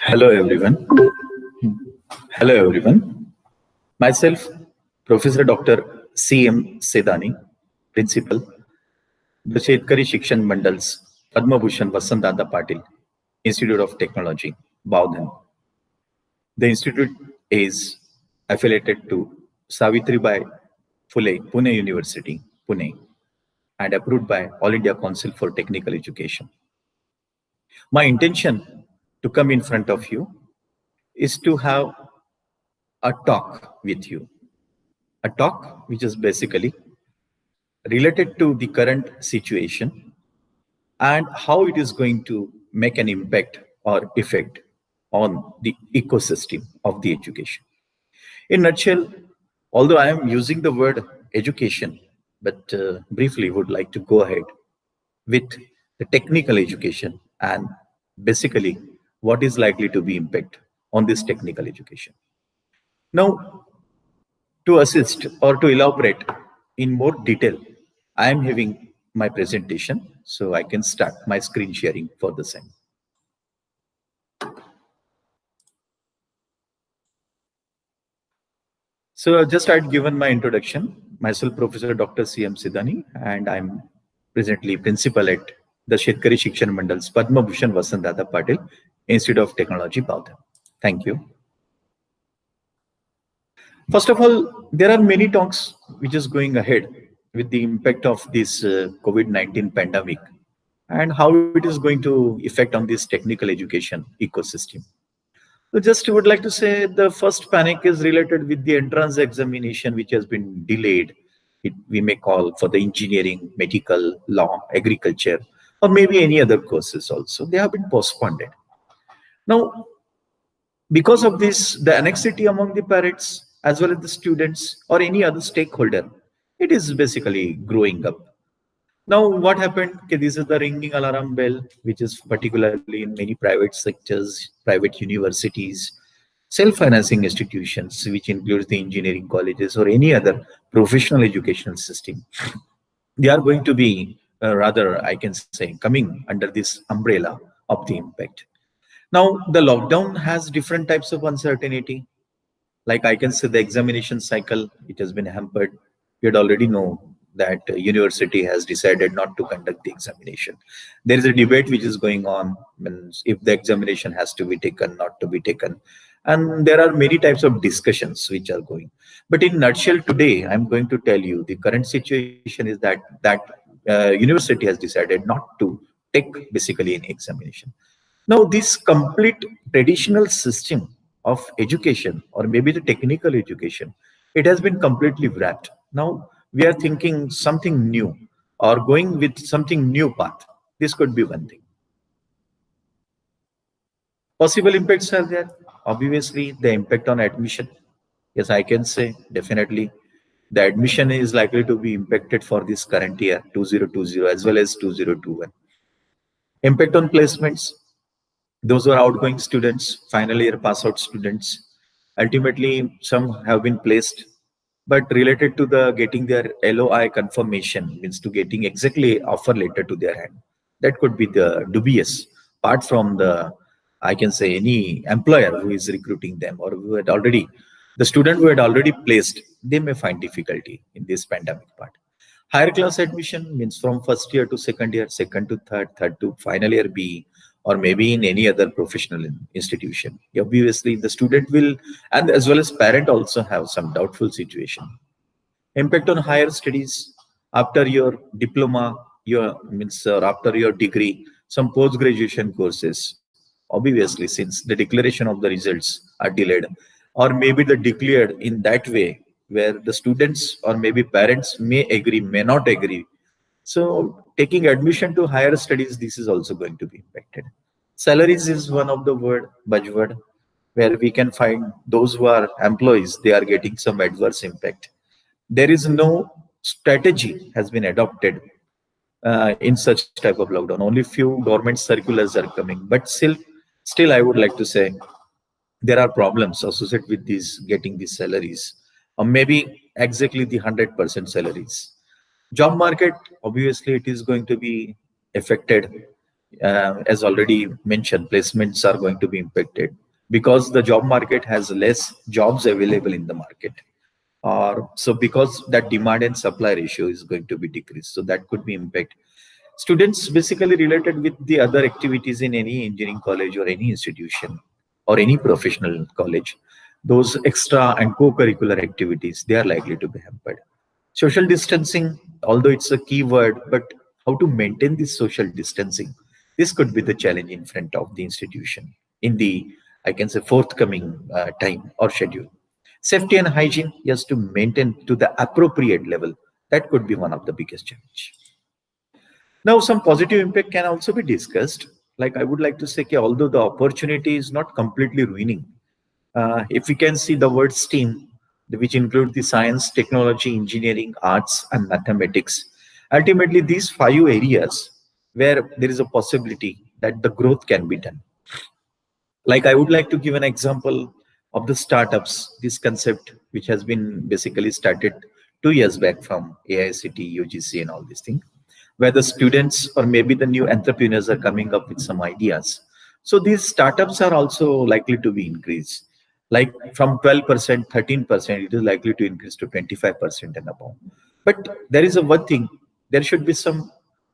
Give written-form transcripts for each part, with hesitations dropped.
Hello everyone. Hello everyone. Myself, Professor Dr. C.M. Sedani, Principal, the Shetkari Shikshan Mandal's Padma Bhushan Vasantdada Patil Institute of Technology, Baudhan. The institute is affiliated to Savitribai Phule Pune University, Pune, and approved by All India Council for Technical Education. My intention to come in front of you is to have a talk with you. A talk which is basically related to the current situation and how it is going to make an impact or effect on the ecosystem of the education. In nutshell, although I am using the word education, but briefly would like to go ahead with the technical education and basically what is likely to be impact on this technical education. Now, to assist or to elaborate in more detail, I am having my presentation, so I can start my screen sharing for the same. So just I'd given my introduction. Myself, Professor Dr. C.M. Sidani, and I'm presently principal at the Shetkari Shikshan Mandal's Padma Bhushan Vasantdada Patil Institute of Technology, Baudhan. Thank you. First of all, there are many talks which is going ahead with the impact of this COVID-19 pandemic and how it is going to affect on this technical education ecosystem. So just would like to say the first panic is related with the entrance examination which has been delayed. We may call for the engineering, medical, law, agriculture, or maybe any other courses also. They have been postponed. Now, because of this, the anxiety among the parents as well as the students or any other stakeholder, it is basically growing up. Now, what happened? Okay, this is the ringing alarm bell, which is particularly in many private sectors, private universities, self-financing institutions, which includes the engineering colleges or any other professional educational system. They are going to be rather, I can say, coming under this umbrella of the impact. Now, the lockdown has different types of uncertainty. Like I can say the examination cycle, it has been hampered. You had already know that university has decided not to conduct the examination. There is a debate which is going on, means if the examination has to be taken, not to be taken. And there are many types of discussions which are going. But in nutshell today, I'm going to tell you the current situation is that university has decided not to take basically any examination. Now, this complete traditional system of education, or maybe the technical education, it has been completely wrapped. Now, we are thinking something new or going with something new path. This could be one thing. Possible impacts are there. Obviously, the impact on admission. Yes, I can say definitely the admission is likely to be impacted for this current year, 2020, as well as 2021. Impact on placements. Those who are outgoing students, final year pass out students, ultimately some have been placed, but related to the getting their LOI confirmation, means to getting exactly offer letter to their hand. That could be the dubious apart from the, I can say, any employer who is recruiting them or who had already, the student who had already placed, they may find difficulty in this pandemic part. Higher class admission means from first year to second year, second to third, third to final year B, or maybe in any other professional institution. Obviously, the student will, and as well as parent also have some doubtful situation. Impact on higher studies after your diploma, your means after your degree, some post graduation courses. Obviously, since the declaration of the results are delayed, or maybe the declared in that way where the students or maybe parents may agree, may not agree. So taking admission to higher studies, this is also going to be impacted. Salaries is one of the buzzword, where we can find those who are employees, they are getting some adverse impact. There is no strategy has been adopted in such type of lockdown. Only few government circulars are coming, but still, I would like to say there are problems associated with these getting these salaries, or maybe exactly the 100% salaries. Job market, obviously, it is going to be affected. As already mentioned, placements are going to be impacted because the job market has less jobs available in the market. Or so because that demand and supply ratio is going to be decreased. So that could be impact. Students basically related with the other activities in any engineering college or any institution or any professional college, those extra and co-curricular activities, they are likely to be hampered. Social distancing, although it's a key word, but how to maintain this social distancing, this could be the challenge in front of the institution in the, I can say, forthcoming time or schedule. Safety and hygiene, yes, to maintain to the appropriate level, that could be one of the biggest challenge. Now, some positive impact can also be discussed. Like I would like to say, okay, although the opportunity is not completely ruining, if we can see the word STEAM, which include the science, technology, engineering, arts, and mathematics, ultimately these five areas where there is a possibility that the growth can be done. Like I would like to give an example of the startups, this concept which has been basically started 2 years back from AICT, UGC, and all these things, where the students or maybe the new entrepreneurs are coming up with some ideas. So these startups are also likely to be increased. Like from 12%, 13%, it is likely to increase to 25% and above. But there is a one thing, there should be some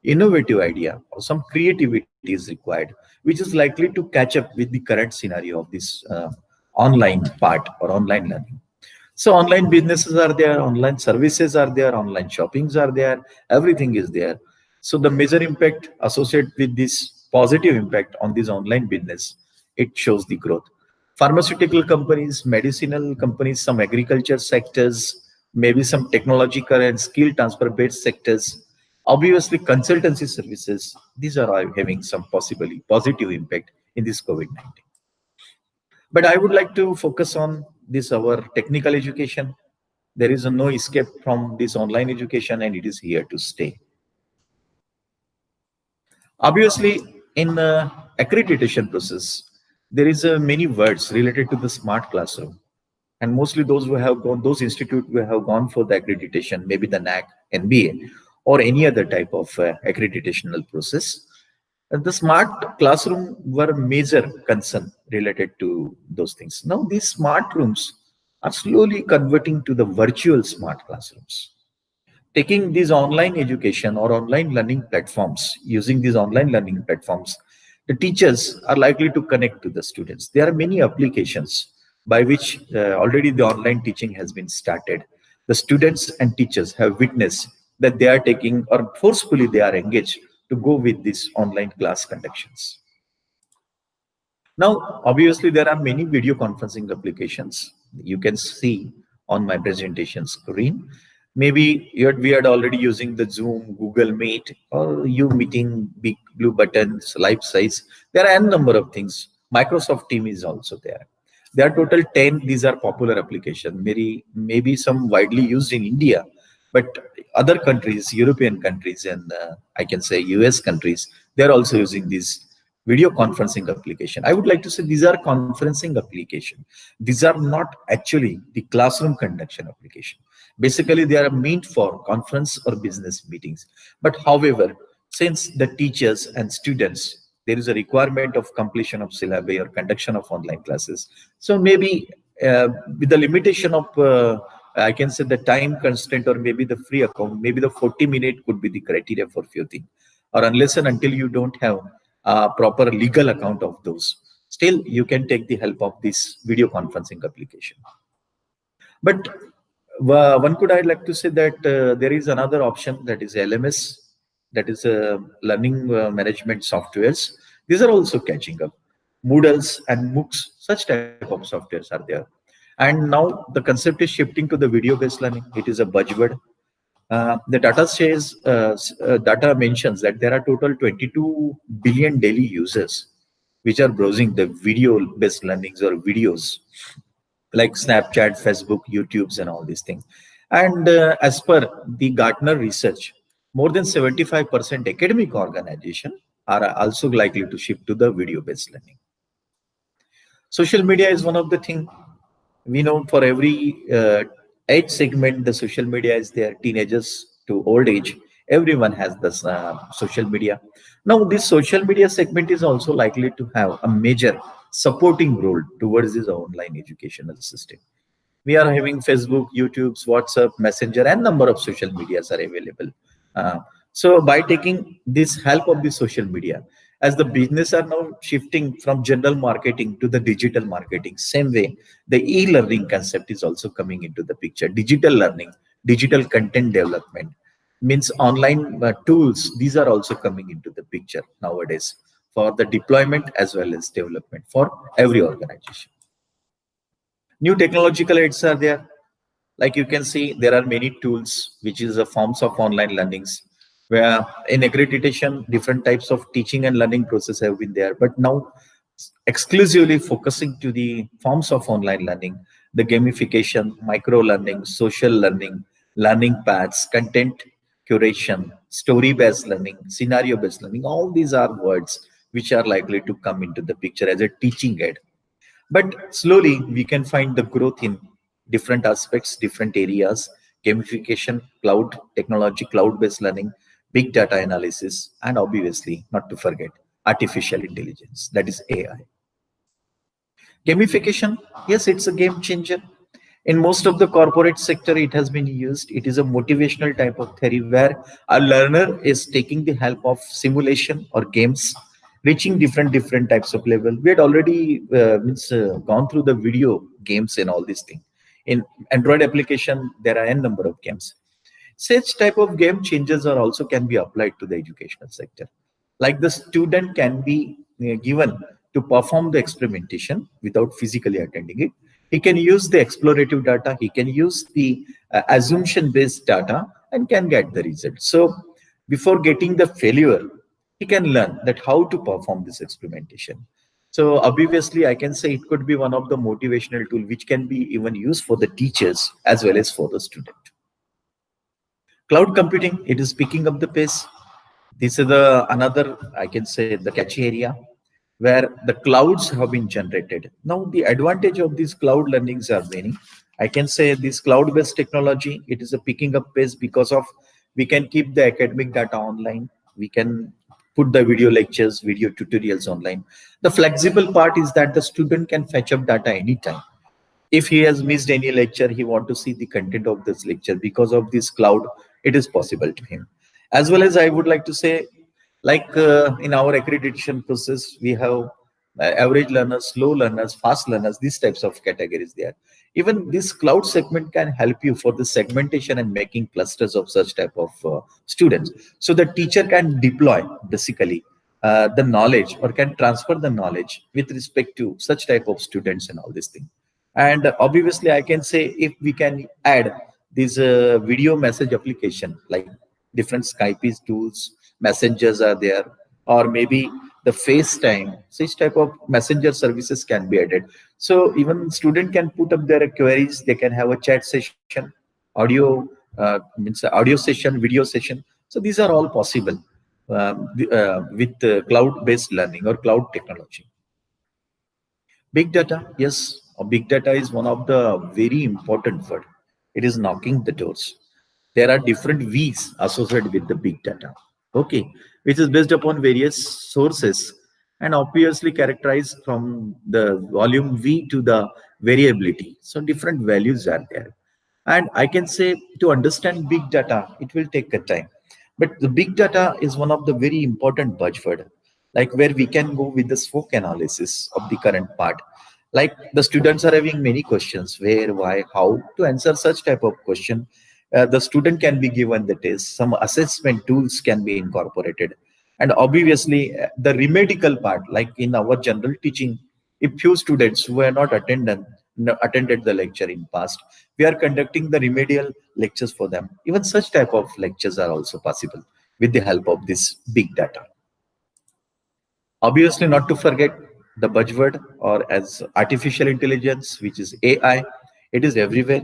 innovative idea or some creativity is required, which is likely to catch up with the current scenario of this online part or online learning. So online businesses are there, online services are there, online shoppings are there, everything is there. So the major impact associated with this positive impact on this online business, it shows the growth. Pharmaceutical companies, medicinal companies, some agriculture sectors, maybe some technological and skill transfer based sectors, obviously consultancy services, these are having some possibly positive impact in this COVID-19. But I would like to focus on this our technical education. There is no escape from this online education and it is here to stay. Obviously, in the accreditation process, there is many words related to the smart classroom. And mostly those who have gone, those institutes who have gone for the accreditation, maybe the NAC, NBA, or any other type of accreditational process, the smart classroom were major concern related to those things. Now these smart rooms are slowly converting to the virtual smart classrooms. Taking these online education or online learning platforms, using these online learning platforms, the teachers are likely to connect to the students. There are many applications by which already the online teaching has been started. The students and teachers have witnessed that they are taking or forcefully they are engaged to go with these online class conductions. Now, obviously, there are many video conferencing applications you can see on my presentation screen. Maybe we are already using the Zoom, Google Meet, or you meeting big blue buttons, life size. There are n number of things. Microsoft Team is also there. There are total 10. These are popular applications. Maybe some widely used in India, but other countries, European countries, and I can say US countries, they're also using these video conferencing application. I would like to say these are conferencing application. These are not actually the classroom conduction application. Basically, they are meant for conference or business meetings. But however, since the teachers and students, there is a requirement of completion of syllabi or conduction of online classes. So maybe with the limitation of, I can say the time constraint or maybe the free account, maybe the 40-minute could be the criteria for few things. Or unless and until you don't have a proper legal account of those, still you can take the help of this video conferencing application. But one could I like to say that there is another option, that is LMS, that is learning management softwares. These are also catching up. Moodles and MOOCs, such type of softwares are there. And now the concept is shifting to the video-based learning. It is a buzzword. The data says, data mentions that there are total 22 billion daily users which are browsing the video-based learnings or videos like Snapchat, Facebook, YouTubes, and all these things. And as per the Gartner research, more than 75% academic organization are also likely to shift to the video-based learning. Social media is one of the things we know. For every age segment, the social media is there, teenagers to old age. Everyone has this social media. Now, this social media segment is also likely to have a major supporting role towards this online educational system. We are having Facebook, YouTube's, WhatsApp, Messenger, and number of social medias are available. Uh, so by taking this help of the social media, as the business are now shifting from general marketing to the digital marketing, same way the e-learning concept is also coming into the picture. Digital learning, digital content development means online tools. These are also coming into the picture nowadays for the deployment as well as development for every organization. New technological aids are there. Like you can see, there are many tools, which is the forms of online learnings, where in accreditation, different types of teaching and learning process have been there. But now, exclusively focusing to the forms of online learning, the gamification, micro learning, social learning, learning paths, content curation, story-based learning, scenario-based learning, all these are words which are likely to come into the picture as a teaching aid. But slowly we can find the growth in different aspects, different areas: gamification, cloud technology, cloud-based learning, big data analysis, and obviously, not to forget, artificial intelligence, that is AI. Gamification, yes, it's a game changer. In most of the corporate sector, it has been used. It is a motivational type of theory where a learner is taking the help of simulation or games, reaching different types of level. We had already gone through the video games and all these things. In Android application, there are n number of games. Such type of game changes are also can be applied to the educational sector. Like the student can be given to perform the experimentation without physically attending it. He can use the explorative data, he can use the assumption based data and can get the result. So before getting the failure, he can learn that how to perform this experimentation. So obviously I can say it could be one of the motivational tool which can be even used for the teachers as well as for the student. Cloud computing, it is picking up the pace. This is the another, I can say, the catchy area where the clouds have been generated. Now, the advantage of these cloud learnings are many. I can say this cloud-based technology, it is a picking up pace because of we can keep the academic data online. We can put the video lectures, video tutorials online. The flexible part is that the student can fetch up data anytime. If he has missed any lecture, he want to see the content of this lecture. Because of this cloud, it is possible to him. As well as I would like to say, like in our accreditation process, we have average learners, slow learners, fast learners, these types of categories there. Even this cloud segment can help you for the segmentation and making clusters of such type of students. So the teacher can deploy basically the knowledge or can transfer the knowledge with respect to such type of students and all these things. And obviously, I can say if we can add this video message application, like different Skype tools, messengers are there, or maybe the FaceTime, such type of messenger services can be added. So even student can put up their queries, they can have a chat session, audio, means audio session, video session. So these are all possible with cloud-based learning or cloud technology. Big data, yes, big data is one of the very important word. It is knocking the doors. There are different V's associated with the big data, okay, which is based upon various sources and obviously characterized from the volume V to the variability. So different values are there. And I can say to understand big data, it will take a time. But the big data is one of the very important buzzword, like where we can go with the SWOT analysis of the current part. Like the students are having many questions, where, why, how. To answer such type of question, the student can be given the test, some assessment tools can be incorporated. And obviously, the remedial part, like in our general teaching, if few students who are not attended the lecture in past, we are conducting the remedial lectures for them. Even such type of lectures are also possible with the help of this big data. Obviously, not to forget the buzzword or as artificial intelligence, which is AI. It is everywhere.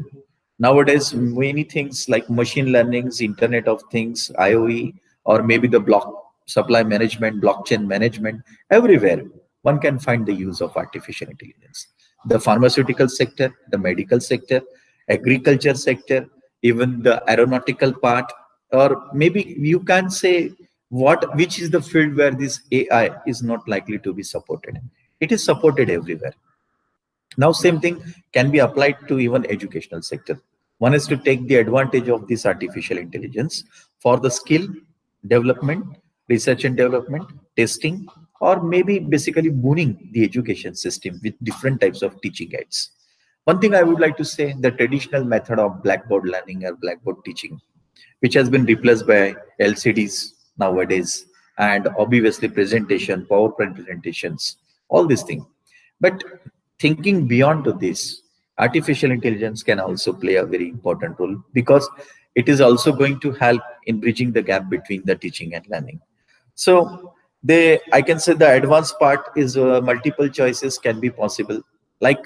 Nowadays, many things like machine learnings, Internet of Things, IoE, or maybe the block supply management, blockchain management, everywhere one can find the use of artificial intelligence. The pharmaceutical sector, the medical sector, agriculture sector, even the aeronautical part, or maybe you can say which is the field where this AI is not likely to be supported. It is supported everywhere. Now, same thing can be applied to even educational sector. One is to take the advantage of this artificial intelligence for the skill development, research and development, testing, or maybe basically booming the education system with different types of teaching aids. One thing I would like to say, the traditional method of blackboard learning or blackboard teaching, which has been replaced by LCDs nowadays, and obviously presentation, PowerPoint presentations, all these things. But thinking beyond to this, artificial intelligence can also play a very important role, because it is also going to help in bridging the gap between the teaching and learning. So I can say the advanced part is multiple choices can be possible. Like,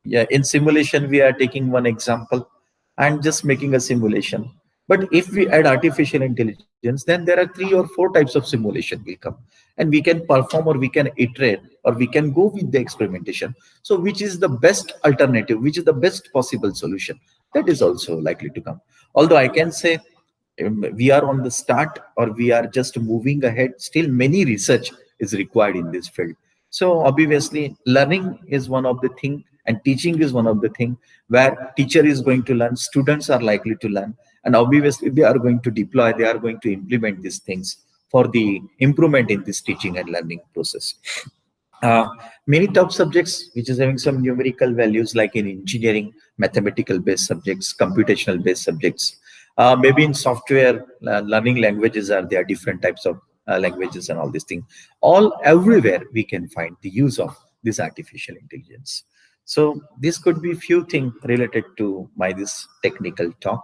yeah, in simulation, we are taking one example and just making a simulation. But if we add artificial intelligence, then there are 3 or 4 types of simulation will come, and we can perform, or we can iterate, or we can go with the experimentation. So which is the best alternative, which is the best possible solution, that is also likely to come. Although I can say, we are on the start, or we are just moving ahead, still many research is required in this field. So obviously learning is one of the thing, and teaching is one of the thing, where teacher is going to learn, students are likely to learn, and obviously they are going to deploy, they are going to implement these things for the improvement in this teaching and learning process. uh, Many top subjects which is having some numerical values, like in engineering, mathematical based subjects, computational based subjects, maybe in software, learning languages are there, different types of languages and all these things. All everywhere we can find the use of this artificial intelligence. So this could be few things related to my this technical talk.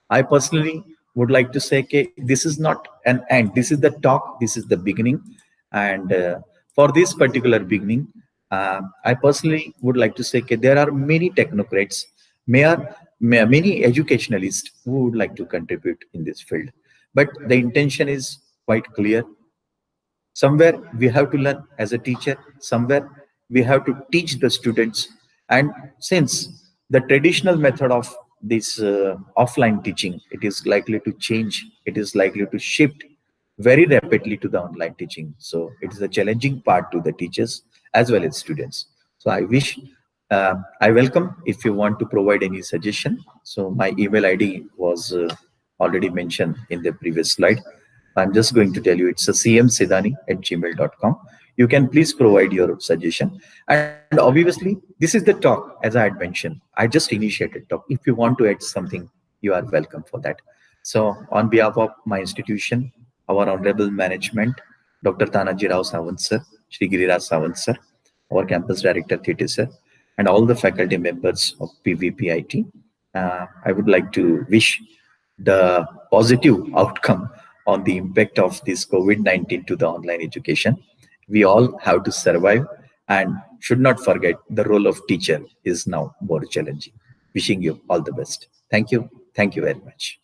I personally would like to say, okay, this is not an end. This is the talk. This is the beginning. And for this particular beginning, I personally would like to say, okay, there are many technocrats, many educationalists who would like to contribute in this field. But the intention is quite clear. Somewhere we have to learn as a teacher, somewhere we have to teach the students. And since the traditional method of this offline teaching, it is likely to change, it is likely to shift very rapidly to the online teaching. So it is a challenging part to the teachers as well as students. So I welcome if you want to provide any suggestion. So my email ID was already mentioned in the previous slide. I'm just going to tell you, it's a cmsidani@gmail.com. You can please provide your suggestion. And obviously, this is the talk, as I had mentioned. I just initiated talk. If you want to add something, you are welcome for that. So on behalf of my institution, our honorable management, Dr. Tanaji Rao Sawant sir, Shri Giriraj Sawant sir, our campus director, Thiti sir, and all the faculty members of PVPIT, I would like to wish the positive outcome on the impact of this COVID-19 to the online education. We all have to survive, and should not forget the role of teacher is now more challenging. Wishing you all the best. Thank you. Thank you very much.